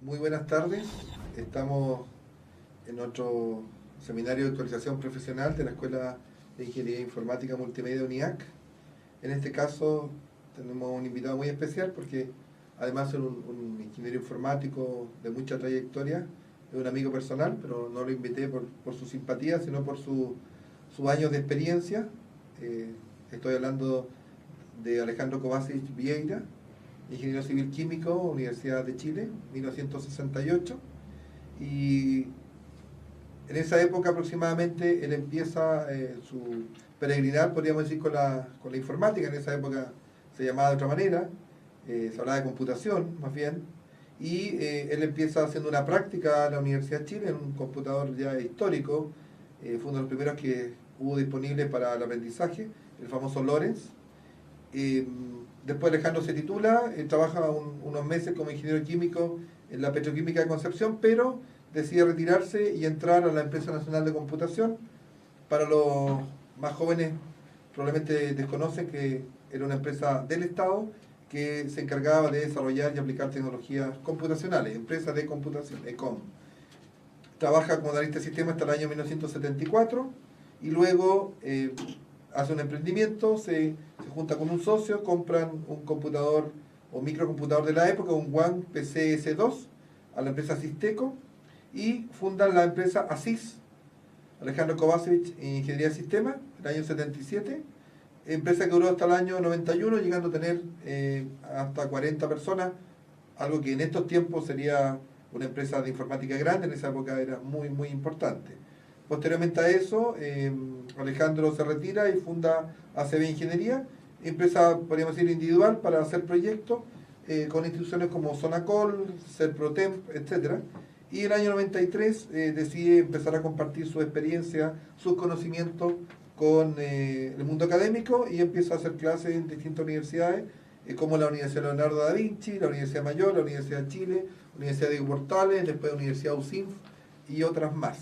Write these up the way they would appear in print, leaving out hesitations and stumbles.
Muy buenas tardes. Estamos en otro seminario de actualización profesional de la Escuela de Ingeniería Informática Multimedia UNIAC. En este caso tenemos un invitado muy especial porque además de un ingeniero informático de mucha trayectoria, es un amigo personal, pero no lo invité por su simpatía, sino por sus años de experiencia. Estoy hablando de Alejandro Kovacic Vieira, ingeniero civil químico, Universidad de Chile, 1968. Y en esa época aproximadamente él empieza su peregrinar, podríamos decir, con la informática. En esa época se llamaba de otra manera, se hablaba de computación más bien. Y él empieza haciendo una práctica en la Universidad de Chile en un computador ya histórico. Fue uno de los primeros que hubo disponible para el aprendizaje, el famoso Lorenz. Después Alejandro se titula, trabaja unos meses como ingeniero químico en la Petroquímica de Concepción, pero decide retirarse y entrar a la Empresa Nacional de Computación. Para los más jóvenes probablemente desconocen que era una empresa del Estado que se encargaba de desarrollar y aplicar tecnologías computacionales, empresa de computación, ECOM. Trabaja como analista de sistemas hasta el año 1974 y luego hace un emprendimiento, se junta con un socio, compran un computador o microcomputador de la época, un One PCS2, a la empresa Sisteco, y fundan la empresa ASIS, Alejandro Kovacic Ingeniería de Sistemas, en el año 77, empresa que duró hasta el año 91, llegando a tener hasta 40 personas, algo que en estos tiempos sería una empresa de informática grande, en esa época era muy, muy importante. Posteriormente a eso, Alejandro se retira y funda ACB Ingeniería, empresa, podríamos decir, individual para hacer proyectos con instituciones como Sonacol, Serprotemp, etc. Y en el año 93 decide empezar a compartir su experiencia, sus conocimientos con el mundo académico y empieza a hacer clases en distintas universidades, como la Universidad Leonardo da Vinci, la Universidad Mayor, la Universidad de Chile, la Universidad de Portales, después la Universidad USINF y otras más.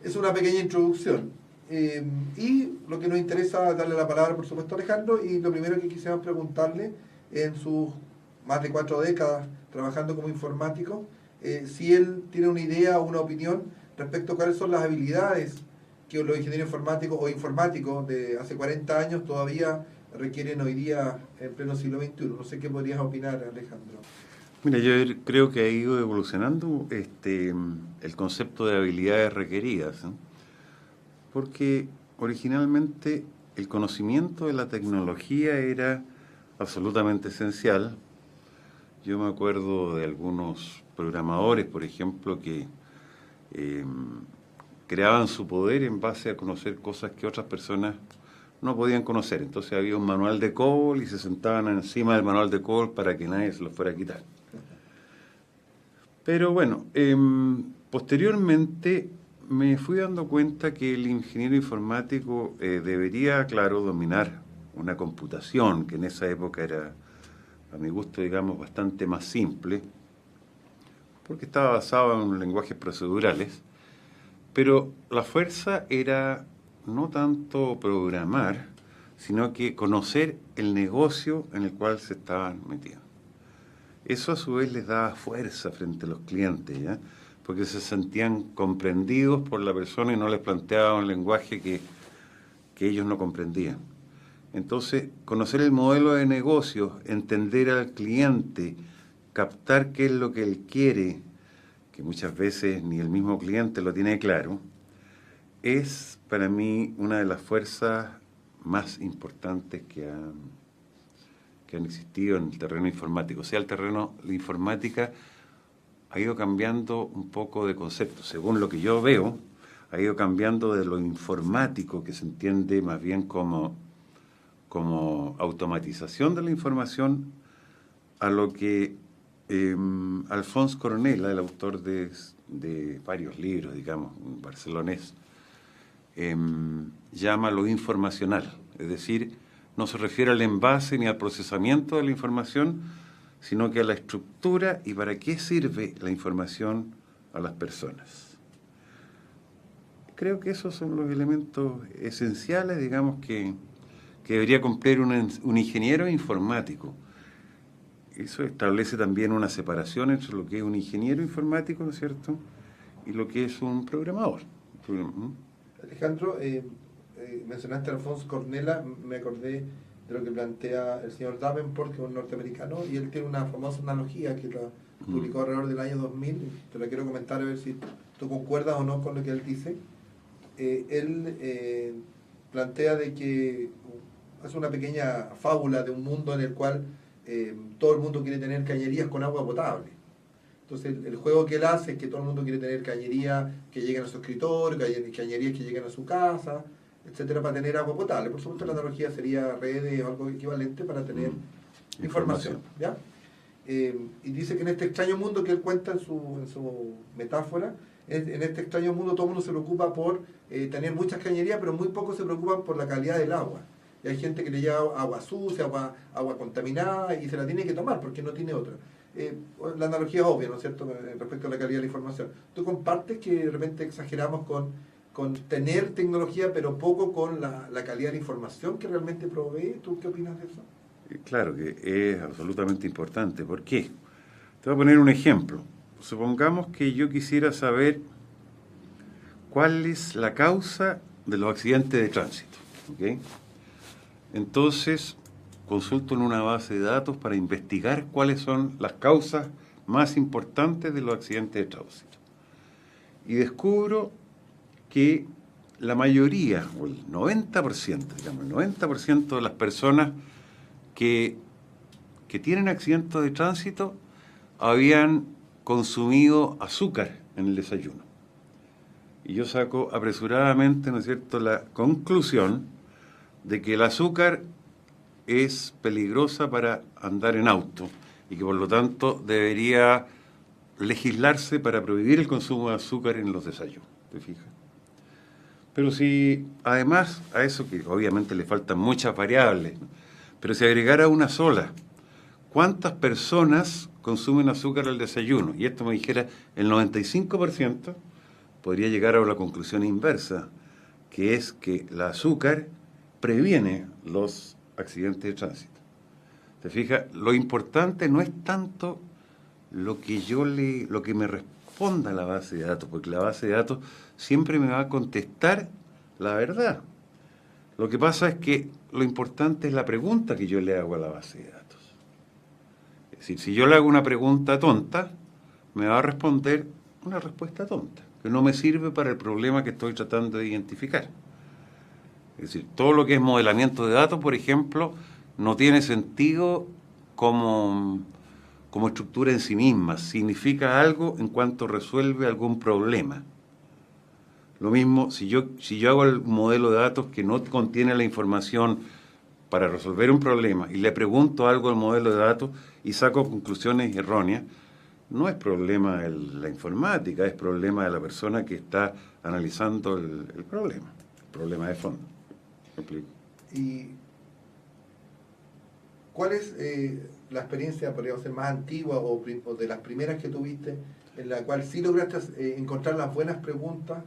Es una pequeña introducción. Y lo que nos interesa es darle la palabra, por supuesto, a Alejandro, y lo primero que quisiéramos preguntarle, en sus más de 4 décadas trabajando como informático, si él tiene una idea o una opinión respecto a cuáles son las habilidades que los ingenieros informáticos o informáticos de hace 40 años todavía requieren hoy día en pleno siglo XXI. No sé qué podrías opinar, Alejandro. Mira, yo creo que ha ido evolucionando el concepto de habilidades requeridas, ¿no? Porque originalmente el conocimiento de la tecnología era absolutamente esencial. Yo me acuerdo de algunos programadores, por ejemplo, que creaban su poder en base a conocer cosas que otras personas no podían conocer. Entonces había un manual de COBOL y se sentaban encima del manual de COBOL para que nadie se lo fuera a quitar. Pero bueno, posteriormente me fui dando cuenta que el ingeniero informático debería, claro, dominar una computación, que en esa época era, a mi gusto, digamos, bastante más simple, porque estaba basado en lenguajes procedurales, pero la fuerza era no tanto programar, sino que conocer el negocio en el cual se estaban metiendo. Eso a su vez les daba fuerza frente a los clientes, ¿ya? Porque se sentían comprendidos por la persona y no les planteaba un lenguaje que ellos no comprendían. Entonces, conocer el modelo de negocio, entender al cliente, captar qué es lo que él quiere, que muchas veces ni el mismo cliente lo tiene claro, es para mí una de las fuerzas más importantes que han existido en el terreno informático. O sea, el terreno de la informática ha ido cambiando un poco de concepto. Según lo que yo veo, ha ido cambiando de lo informático, que se entiende más bien como automatización de la información, a lo que Alphonse Coronella, el autor de varios libros, digamos, barcelonés, llama lo informacional. Es decir, no se refiere al envase ni al procesamiento de la información, sino que a la estructura y para qué sirve la información a las personas. Creo que esos son los elementos esenciales, digamos, que debería cumplir un ingeniero informático. eso establece también una separación entre lo que es un ingeniero informático, ¿no es cierto?, y lo que es un programador. Alejandro, mencionaste a Alfonso Cornella, me acordé de lo que plantea el señor Davenport, que es un norteamericano, y él tiene una famosa analogía que la publicó alrededor del año 2000, te la quiero comentar a ver si tú concuerdas o no con lo que él dice. Él plantea de que hace una pequeña fábula de un mundo en el cual todo el mundo quiere tener cañerías con agua potable. Entonces el juego que él hace es que todo el mundo quiere tener cañerías que lleguen a su escritorio, cañerías que lleguen a su casa, etcétera, para tener agua potable. Por supuesto la analogía sería redes o algo equivalente para tener información, ¿ya? Y dice que en este extraño mundo que él cuenta en su metáfora, en este extraño mundo todo el mundo se preocupa por tener muchas cañerías, pero muy pocos se preocupan por la calidad del agua. Y hay gente que le lleva agua sucia, agua contaminada, y se la tiene que tomar porque no tiene otra. La analogía es obvia, ¿no es cierto?, respecto a la calidad de la información. ¿Tú compartes que de repente exageramos con tener tecnología, pero poco con la calidad de la información que realmente provee? ¿Tú qué opinas de eso? Claro que es absolutamente importante. ¿Por qué? Te voy a poner un ejemplo. Supongamos que yo quisiera saber cuál es la causa de los accidentes de tránsito, ¿ok? Entonces, consulto en una base de datos para investigar cuáles son las causas más importantes de los accidentes de tránsito. Y descubro que la mayoría, o el 90%, digamos, el 90% de las personas que tienen accidentes de tránsito habían consumido azúcar en el desayuno. Y yo saco apresuradamente, ¿no es cierto?, la conclusión de que el azúcar es peligrosa para andar en auto y que por lo tanto debería legislarse para prohibir el consumo de azúcar en los desayunos. ¿Te fijas? Pero si además a eso, que obviamente le faltan muchas variables, ¿no?, pero si agregara una sola, ¿cuántas personas consumen azúcar al desayuno? Y esto me dijera el 95%, podría llegar a la conclusión inversa, que es que el azúcar previene los accidentes de tránsito. ¿Te fijas? Lo importante no es tanto lo que me responda la base de datos, porque la base de datos siempre me va a contestar la verdad. Lo que pasa es que lo importante es la pregunta que yo le hago a la base de datos. Es decir, si yo le hago una pregunta tonta, me va a responder una respuesta tonta, que no me sirve para el problema que estoy tratando de identificar. Es decir, todo lo que es modelamiento de datos, por ejemplo, no tiene sentido como estructura en sí misma. Significa algo en cuanto resuelve algún problema. Lo mismo, si yo hago el modelo de datos que no contiene la información para resolver un problema y le pregunto algo al modelo de datos y saco conclusiones erróneas, no es problema de la informática, es problema de la persona que está analizando el problema de fondo. ¿Me explico? ¿Y cuál es la experiencia, podríamos ser, más antigua o de las primeras que tuviste, en la cual sí lograste encontrar las buenas preguntas?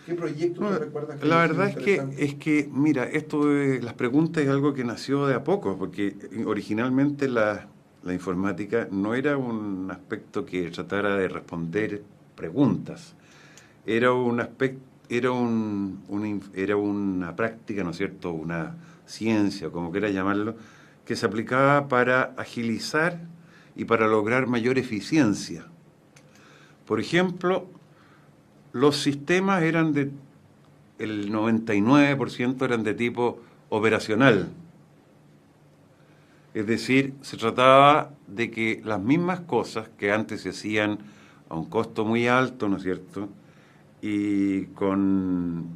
¿Qué proyecto te recuerdas? La verdad es que, mira, esto de las preguntas es algo que nació de a poco, porque originalmente la informática no era un aspecto que tratara de responder preguntas, era un aspecto, era una práctica, ¿no es cierto?, una ciencia, como quieras llamarlo, que se aplicaba para agilizar y para lograr mayor eficiencia. Por ejemplo, los sistemas el 99% eran de tipo operacional. Es decir, se trataba de que las mismas cosas que antes se hacían a un costo muy alto, ¿no es cierto?, y con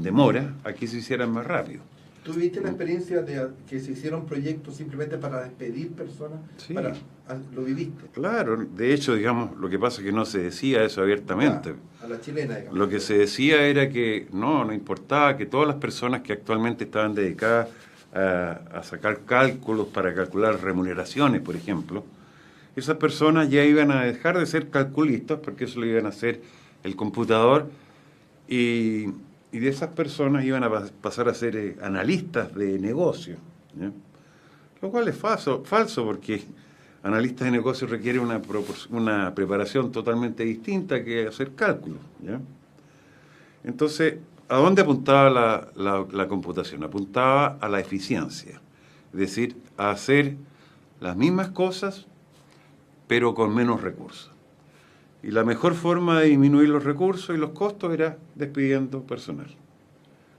demora, aquí se hicieran más rápido. ¿Tú viste la experiencia de que se hicieron proyectos simplemente para despedir personas? Sí. ¿Lo viviste? Claro, de hecho, digamos, lo que pasa es que no se decía eso abiertamente. A la chilena, digamos. Lo que se decía era que no importaba, que todas las personas que actualmente estaban dedicadas a sacar cálculos para calcular remuneraciones, por ejemplo, esas personas ya iban a dejar de ser calculistas, porque eso lo iban a hacer el computador, y de esas personas iban a pasar a ser analistas de negocio, ¿ya? Lo cual es falso porque analistas de negocios requiere una preparación totalmente distinta que hacer cálculos, ¿ya? Entonces, ¿a dónde apuntaba la computación? Apuntaba a la eficiencia, es decir, a hacer las mismas cosas, pero con menos recursos. Y la mejor forma de disminuir los recursos y los costos era despidiendo personal.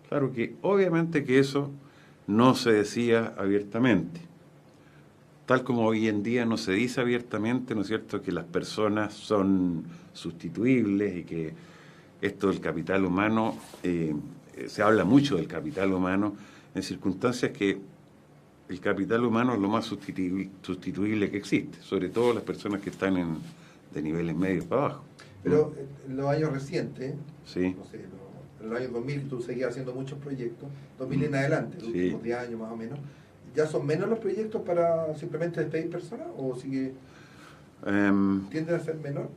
Claro que obviamente que eso no se decía abiertamente. Tal como hoy en día no se dice abiertamente, ¿no es cierto?, que las personas son sustituibles y que esto del capital humano, se habla mucho del capital humano en circunstancias que el capital humano es lo más sustituible que existe, sobre todo las personas que están de niveles medios para abajo. Pero en los años recientes, sí. No sé, en los años 2000 tú seguías haciendo muchos proyectos, 2000 en adelante, los últimos 10 años más o menos. ¿Ya son menos los proyectos para simplemente despedir personas o sigue tienden a ser menor?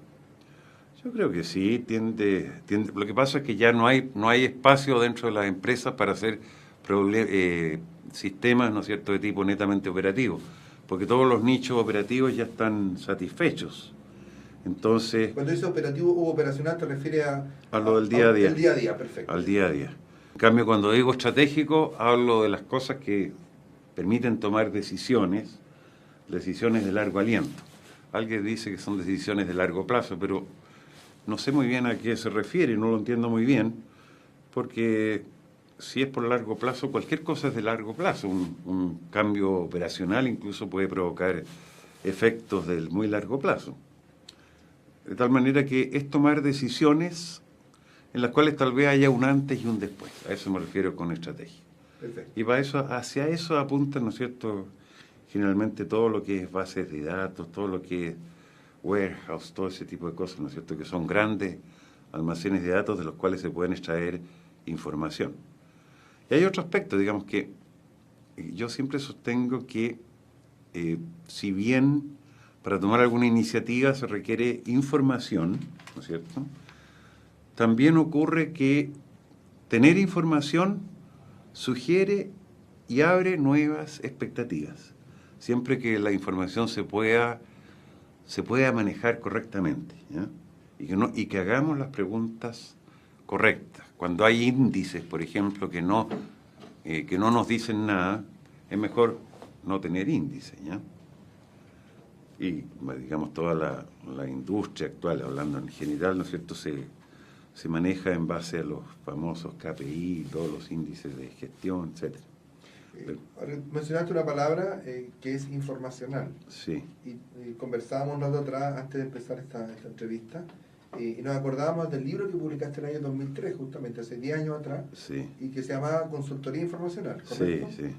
Yo creo que sí, tiende. Lo que pasa es que ya no hay espacio dentro de las empresas para hacer sistemas, ¿no es cierto?, de tipo netamente operativo, porque todos los nichos operativos ya están satisfechos. Entonces, cuando dice operativo o operacional te refieres a lo del día a día. El día a día, perfecto. Al día a día. En cambio, cuando digo estratégico, hablo de las cosas que permiten tomar decisiones de largo aliento. Alguien dice que son decisiones de largo plazo, pero no sé muy bien a qué se refiere, no lo entiendo muy bien, porque si es por largo plazo, cualquier cosa es de largo plazo. Un cambio operacional incluso puede provocar efectos del muy largo plazo. De tal manera que es tomar decisiones en las cuales tal vez haya un antes y un después. A eso me refiero con estrategia. Perfecto. Y hacia eso apunta, ¿no es cierto?, generalmente todo lo que es bases de datos, todo lo que es warehouse, todo ese tipo de cosas, ¿no es cierto?, que son grandes almacenes de datos de los cuales se pueden extraer información. Y hay otro aspecto, digamos que yo siempre sostengo que si bien para tomar alguna iniciativa se requiere información, ¿no es cierto?, también ocurre que tener información sugiere y abre nuevas expectativas, siempre que la información se pueda manejar correctamente, ¿ya? Y que hagamos las preguntas correctas. Cuando hay índices, por ejemplo, que no nos dicen nada, es mejor no tener índices, ¿ya? Y, digamos, toda la industria actual, hablando en general, ¿no es cierto?, se maneja en base a los famosos KPI, todos los índices de gestión, etc. Mencionaste una palabra que es informacional. Sí. Y conversábamos nosotros atrás, antes de empezar esta entrevista, y nos acordábamos del libro que publicaste en el año 2003, justamente, hace 10 años atrás, sí, y que se llamaba Consultoría Informacional, ¿correcto? Sí, sí.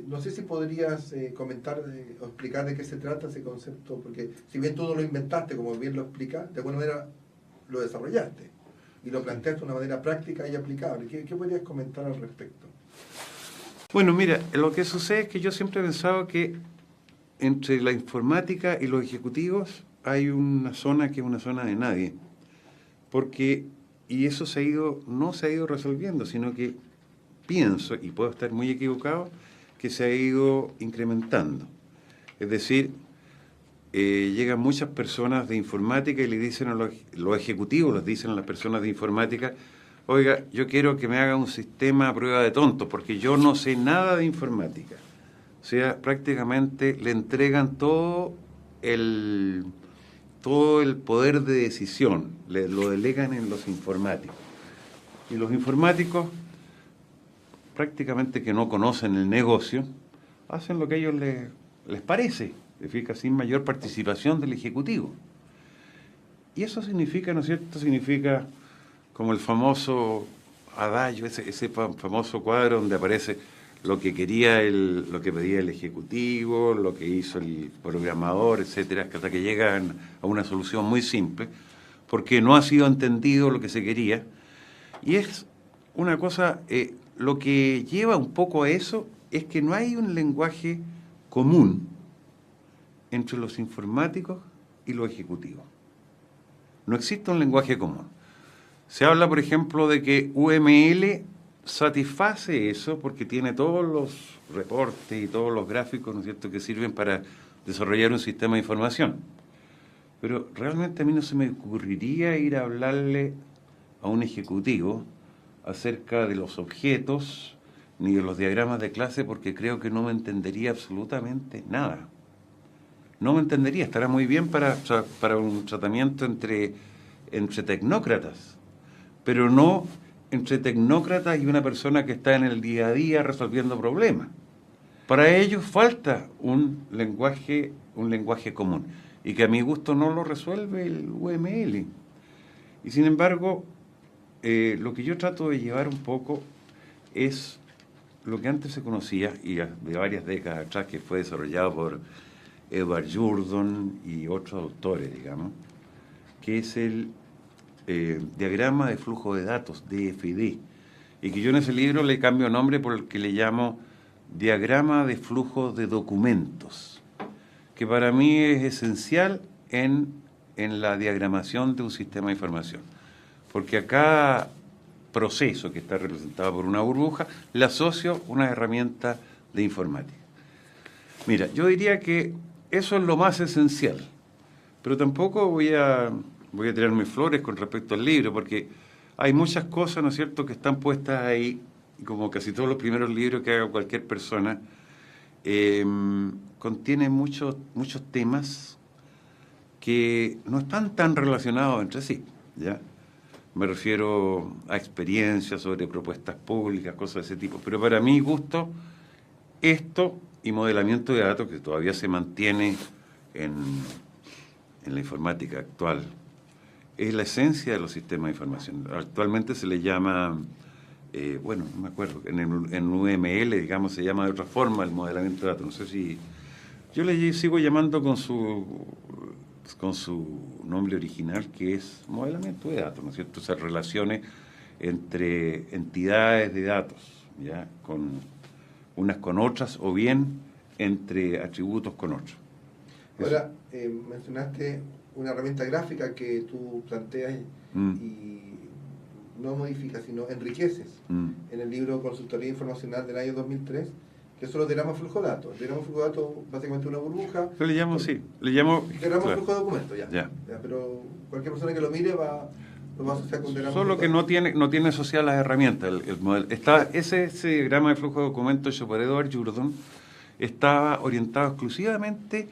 No sé si podrías comentar o explicar de qué se trata ese concepto, porque si bien tú no lo inventaste, como bien lo explicas, de alguna manera lo desarrollaste y lo planteaste de una manera práctica y aplicable. ¿Qué podrías comentar al respecto? Bueno, mira, lo que sucede es que yo siempre he pensado que entre la informática y los ejecutivos hay una zona que es una zona de nadie, y eso no se ha ido resolviendo, sino que pienso, y puedo estar muy equivocado, que se ha ido incrementando. Es decir, llegan muchas personas de informática y le dicen a los ejecutivos, les dicen a las personas de informática: oiga, yo quiero que me haga un sistema a prueba de tontos, porque yo no sé nada de informática. O sea, prácticamente le entregan todo el poder de decisión, lo delegan en los informáticos. Y los informáticos, prácticamente que no conocen el negocio, hacen lo que a ellos les parece, sin mayor participación del ejecutivo. Y eso significa, ¿no es cierto?, significa como el famoso adagio, ese famoso cuadro donde aparece lo que pedía el ejecutivo, lo que hizo el programador, etcétera, hasta que llegan a una solución muy simple, porque no ha sido entendido lo que se quería. Y es una cosa, lo que lleva un poco a eso es que no hay un lenguaje común entre los informáticos y los ejecutivos. No existe un lenguaje común. Se habla, por ejemplo, de que UML satisface eso porque tiene todos los reportes y todos los gráficos, ¿no es cierto?, que sirven para desarrollar un sistema de información. Pero realmente a mí no se me ocurriría ir a hablarle a un ejecutivo acerca de los objetos ni de los diagramas de clase, porque creo que no me entendería absolutamente nada. No me entendería, estará muy bien para un tratamiento entre tecnócratas, pero no entre tecnócratas y una persona que está en el día a día resolviendo problemas. Para ellos falta un lenguaje común, y que a mi gusto no lo resuelve el UML. Y sin embargo, lo que yo trato de llevar un poco es lo que antes se conocía, y de varias décadas atrás, que fue desarrollado por Edward Jordan y otros autores, digamos, que es el diagrama de flujo de datos, DFD, y que yo en ese libro le cambio nombre por el que le llamo diagrama de flujo de documentos, que para mí es esencial en la diagramación de un sistema de información, porque a cada proceso que está representado por una burbuja le asocio una herramienta de informática. Mira, yo diría que eso es lo más esencial, pero tampoco voy a tirarme flores con respecto al libro, porque hay muchas cosas, ¿no es cierto?, que están puestas ahí, como casi todos los primeros libros que haga cualquier persona, contienen muchos temas que no están tan relacionados entre sí, ¿ya? Me refiero a experiencias sobre propuestas públicas, cosas de ese tipo. Pero para mi gusto, esto y modelamiento de datos, que todavía se mantiene en la informática actual, es la esencia de los sistemas de información. Actualmente se le llama, no me acuerdo, en UML, digamos, se llama de otra forma el modelamiento de datos. No sé si... Yo le sigo llamando con su nombre original, que es modelamiento de datos, ¿no es cierto? O sea, relaciones entre entidades de datos, ¿ya? Con unas con otras, o bien entre atributos con otros. Ahora, mencionaste una herramienta gráfica que tú planteas y no modificas, sino enriqueces en el libro Consultoría Informacional del año 2003, que son los diagramas flujo de datos. El diagrama flujo de datos, básicamente una burbuja. Yo le llamo diagrama claro. flujo de documentos, ya, pero cualquier persona que lo mire lo va a asociar con diagrama. Solo que no tiene asociadas las herramientas. El modelo. Ese diagrama de flujo de documentos hecho por Edward Jordan estaba orientado exclusivamente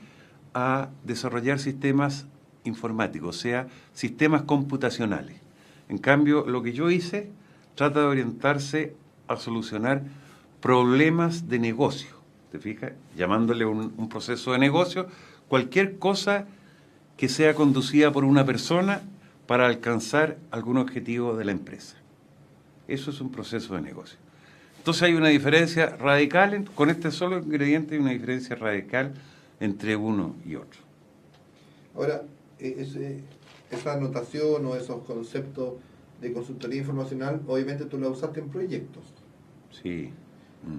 a desarrollar sistemas informáticos, o sea, sistemas computacionales. En cambio, lo que yo hice trata de orientarse a solucionar problemas de negocio, ¿te fijas? Llamándole un proceso de negocio, cualquier cosa que sea conducida por una persona para alcanzar algún objetivo de la empresa. Eso es un proceso de negocio. Entonces hay una diferencia radical, con este solo ingrediente hay una diferencia radical entre uno y otro. Ahora, esa notación o esos conceptos de consultoría informacional, obviamente tú la usaste en proyectos. Sí.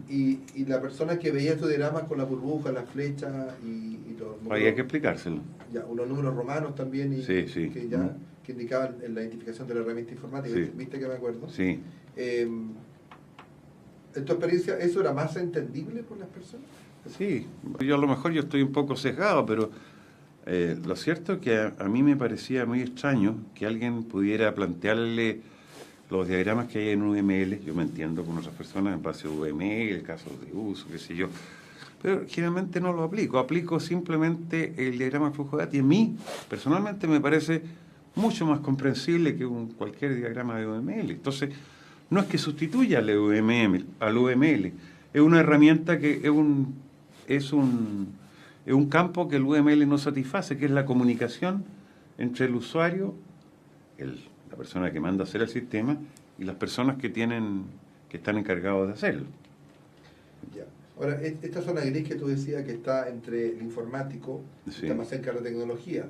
Y la persona que veía estos diagramas con la burbuja, las flechas y los números... Había que explicárselo. Ya, unos números romanos también, sí. que indicaban la identificación de la herramienta informática, sí. ¿Viste que me acuerdo? Sí. En tu experiencia, ¿eso era más entendible por las personas? Sí, yo a lo mejor yo estoy un poco sesgado, pero lo cierto es que a mí me parecía muy extraño que alguien pudiera plantearle los diagramas que hay en UML. Yo me entiendo con otras personas en base a UML, casos de uso, qué sé yo, pero generalmente no lo aplico simplemente el diagrama de flujo de datos, y a mí personalmente me parece mucho más comprensible que cualquier diagrama de UML. Entonces, no es que sustituya al UML, es una herramienta que es un campo que el UML no satisface, que es la comunicación entre el usuario, la persona que manda a hacer el sistema, y las personas que están encargados de hacerlo. Ya. Ahora, esta zona gris que tú decías que está entre el informático, que está más cerca de la tecnología,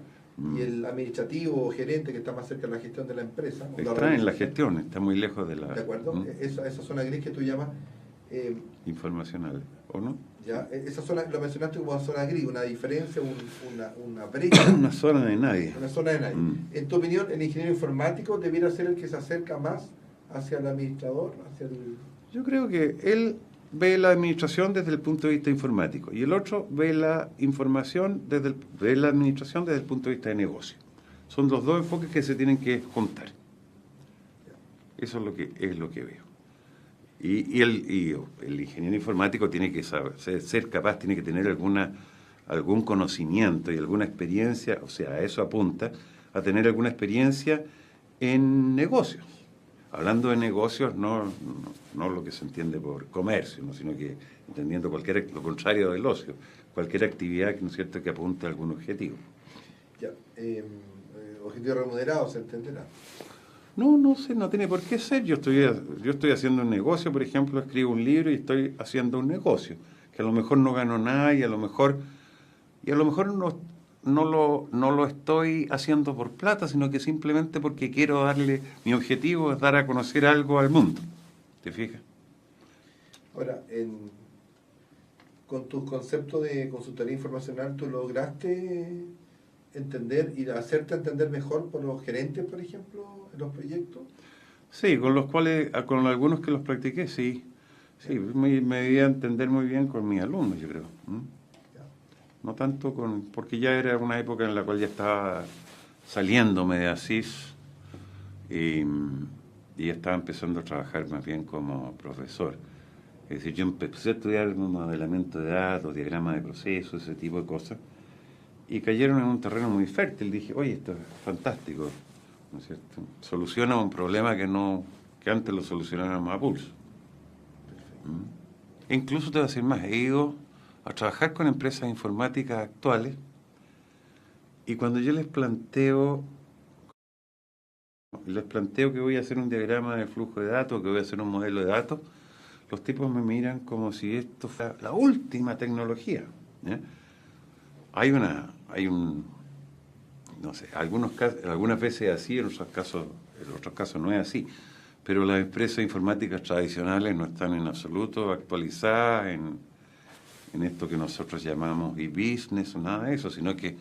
y el administrativo o gerente que está más cerca de la gestión de la empresa. Está en la gestión, está muy lejos de la... ¿De acuerdo? Esa zona gris que tú llamas... informacional, ¿o no? Ya, esa zona lo mencionaste como zona gris, una diferencia, una brecha. Una zona de nadie. Una zona de nadie. En tu opinión, ¿el ingeniero informático debiera ser el que se acerca más hacia el administrador, hacia el Yo creo que él ve la administración desde el punto de vista informático y el otro ve la información ve la administración desde el punto de vista de negocio. Son los dos enfoques que se tienen que juntar. Eso es lo que veo. Y el ingeniero informático tiene que ser capaz, tiene que tener algún conocimiento y alguna experiencia, o sea, a eso apunta, a tener alguna experiencia en negocios. Hablando de negocios, no lo que se entiende por comercio, ¿no? Sino que entendiendo lo contrario del ocio, cualquier actividad, ¿no es cierto?, que apunte a algún objetivo. Ya, objetivo remunerado, ¿se entenderá? No sé, no tiene por qué ser. Yo estoy haciendo un negocio, por ejemplo, escribo un libro y estoy haciendo un negocio, que a lo mejor no gano nada y a lo mejor no lo estoy haciendo por plata, sino que simplemente porque mi objetivo es dar a conocer algo al mundo. ¿Te fijas? Ahora, con tus conceptos de consultoría informacional, ¿tú lograste entender y hacerte entender mejor por los gerentes, por ejemplo, en los proyectos? Sí, con algunos que los practiqué, sí. Sí, me di a entender muy bien con mis alumnos, yo creo. No tanto porque ya era una época en la cual ya estaba saliéndome de Asís y ya estaba empezando a trabajar más bien como profesor. Es decir, yo empecé a estudiar modelamiento de datos, diagrama de procesos, ese tipo de cosas, y cayeron en un terreno muy fértil. Dije, oye, esto es fantástico, ¿no es cierto? Soluciona un problema que antes lo solucionábamos a pulso. E incluso te voy a decir más, he ido a trabajar con empresas informáticas actuales y cuando yo les planteo que voy a hacer un diagrama de flujo de datos, que voy a hacer un modelo de datos, los tipos me miran como si esto fuera la última tecnología. ¿Ya? No sé, algunas veces es así, en otros casos no es así. Pero las empresas informáticas tradicionales no están en absoluto actualizadas en esto que nosotros llamamos e-business o nada de eso, sino que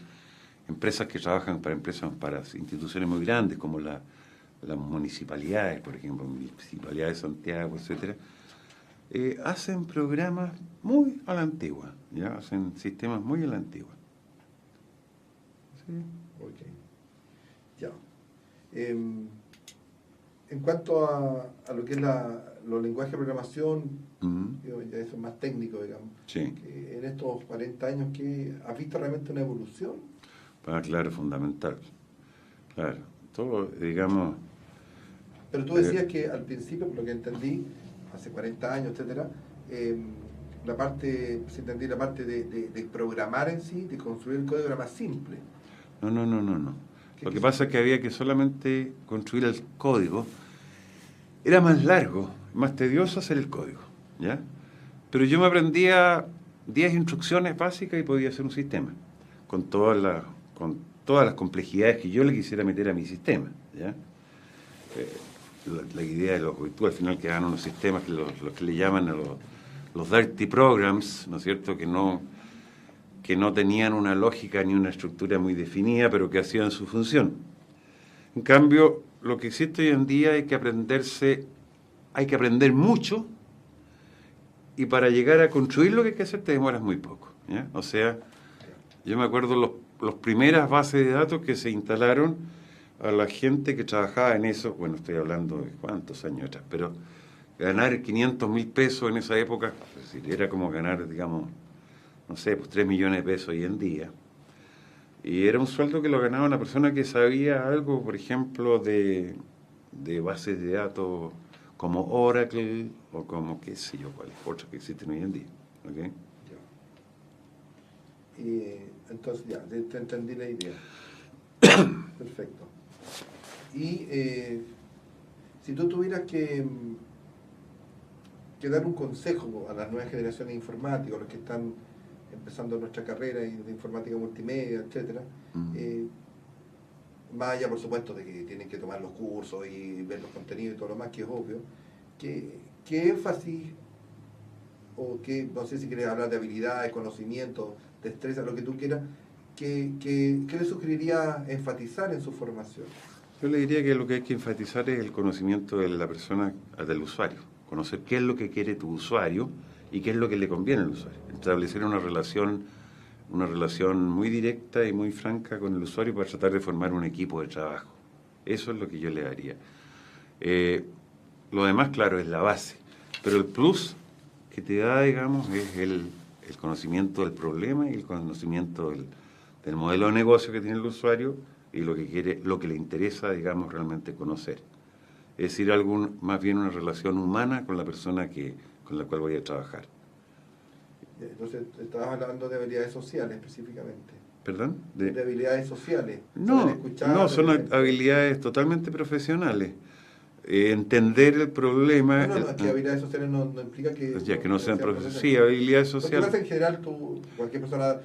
empresas que trabajan para instituciones muy grandes como las municipalidades, por ejemplo, Municipalidad de Santiago, etcétera, hacen programas muy a la antigua, ¿ya? Hacen sistemas muy a la antigua. Sí. Ok. Ya. En cuanto a lo que es los lenguajes de programación, ya eso es más técnico, digamos. Sí. En estos 40 años, ¿has visto realmente una evolución? Claro, fundamental. Claro. Todo, digamos... Pero tú decías que al principio, por lo que entendí, hace 40 años, etcétera, la parte de programar en sí, de construir el código era más simple. No. Lo que pasa es que había que solamente construir el código. Era más largo, más tedioso hacer el código, ¿ya? Pero yo me aprendía 10 instrucciones básicas y podía hacer un sistema, con todas las complejidades que yo le quisiera meter a mi sistema, ¿ya? La idea de tú al final que hagan unos sistemas que los que le llaman a los dirty programs, ¿no es cierto?, que no tenían una lógica ni una estructura muy definida, pero que hacían su función. En cambio, lo que existe hoy en día hay que aprender mucho, y para llegar a construir lo que hay que hacer te demoras muy poco, ¿ya? O sea, yo me acuerdo las primeras bases de datos que se instalaron a la gente que trabajaba en eso, bueno, estoy hablando de cuántos años atrás, pero ganar 500.000 pesos en esa época, es decir, era como ganar, digamos, no sé, pues 3 millones de pesos hoy en día. Y era un sueldo que lo ganaba una persona que sabía algo, por ejemplo, de bases de datos como Oracle o como qué sé yo, cuáles otras que existen hoy en día. ¿Okay? Entonces ya, te entendí la idea. Perfecto. Y si tú tuvieras que dar un consejo a las nuevas generaciones de informáticos, los que están empezando nuestra carrera de informática multimedia, etcétera, más allá por supuesto de que tienen que tomar los cursos y ver los contenidos y todo lo más, que es obvio, ¿qué énfasis o qué, no sé si quieres hablar de habilidades, conocimientos, destreza, lo que tú quieras, ¿qué le sugeriría enfatizar en su formación? Yo le diría que lo que hay que enfatizar es el conocimiento de la persona, del usuario, conocer qué es lo que quiere tu usuario y qué es lo que le conviene al usuario. Establecer una relación muy directa y muy franca con el usuario para tratar de formar un equipo de trabajo. Eso es lo que yo le daría. Lo demás, claro, es la base, pero el plus que te da, digamos, es el conocimiento del problema y el conocimiento del modelo de negocio que tiene el usuario y lo que quiere, lo que le interesa, digamos, realmente conocer. Es decir, más bien una relación humana con la persona con la cual voy a trabajar. Entonces, estabas hablando de habilidades sociales específicamente. ¿Perdón? De habilidades sociales. No, escuchar, no, son habilidades totalmente profesionales. Entender el problema... No, es que habilidades sociales no implica que... Ya, que no sean profesionales. Sí, habilidades sociales. Porque en general, cualquier persona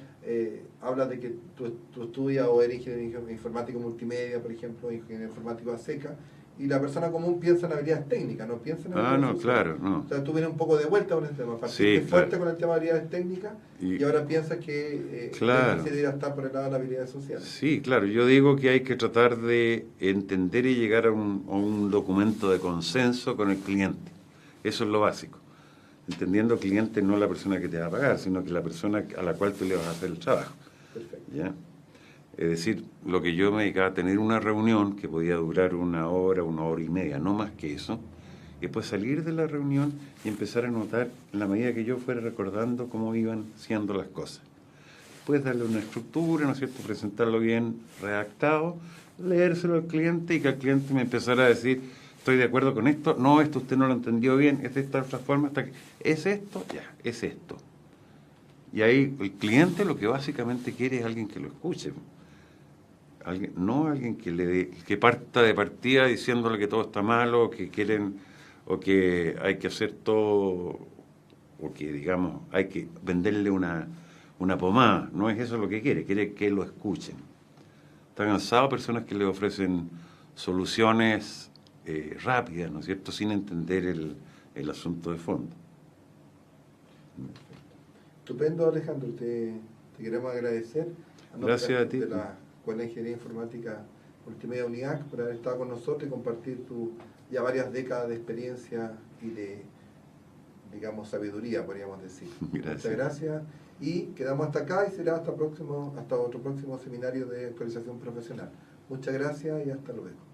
habla de que tú estudias o eres ingeniero informático multimedia, por ejemplo, ingeniero informático a seca, y la persona común piensa en habilidades técnicas, no piensa en habilidades sociales. Claro, no. O sea, tú vienes un poco de vuelta con el tema, partiste fuerte con el tema de habilidades técnicas y ahora piensas que se debería estar por el lado de las habilidades sociales. Sí, claro, yo digo que hay que tratar de entender y llegar a un documento de consenso con el cliente. Eso es lo básico. Entendiendo el cliente no la persona que te va a pagar, sino que la persona a la cual tú le vas a hacer el trabajo. Perfecto. ¿Ya? Es decir, lo que yo me dedicaba a tener una reunión que podía durar 1 hora, 1 hora y media, no más que eso, y después salir de la reunión y empezar a notar, en la medida que yo fuera recordando cómo iban siendo las cosas. Después darle una estructura, ¿no es cierto?, presentarlo bien redactado, leérselo al cliente y que el cliente me empezara a decir, estoy de acuerdo con esto, no, esto usted no lo entendió bien, es de esta otra forma, hasta que es esto, ya, es esto. Y ahí el cliente lo que básicamente quiere es alguien que lo escuche. No alguien que parta de partida diciéndole que todo está malo, o que quieren, o que hay que hacer todo, o que digamos hay que venderle una pomada. No es eso lo que quiere que lo escuchen. Está cansado de personas que le ofrecen soluciones rápidas, ¿no es cierto?, sin entender el asunto de fondo. Estupendo, Alejandro, te queremos agradecer. Gracias a ti. De la Escuela de Ingeniería Informática Multimedia UNIAC por haber estado con nosotros y compartir ya varias décadas de experiencia y de, digamos, sabiduría, podríamos decir. Gracias. Muchas gracias y quedamos hasta acá y será hasta otro próximo seminario de actualización profesional. Muchas gracias y hasta luego.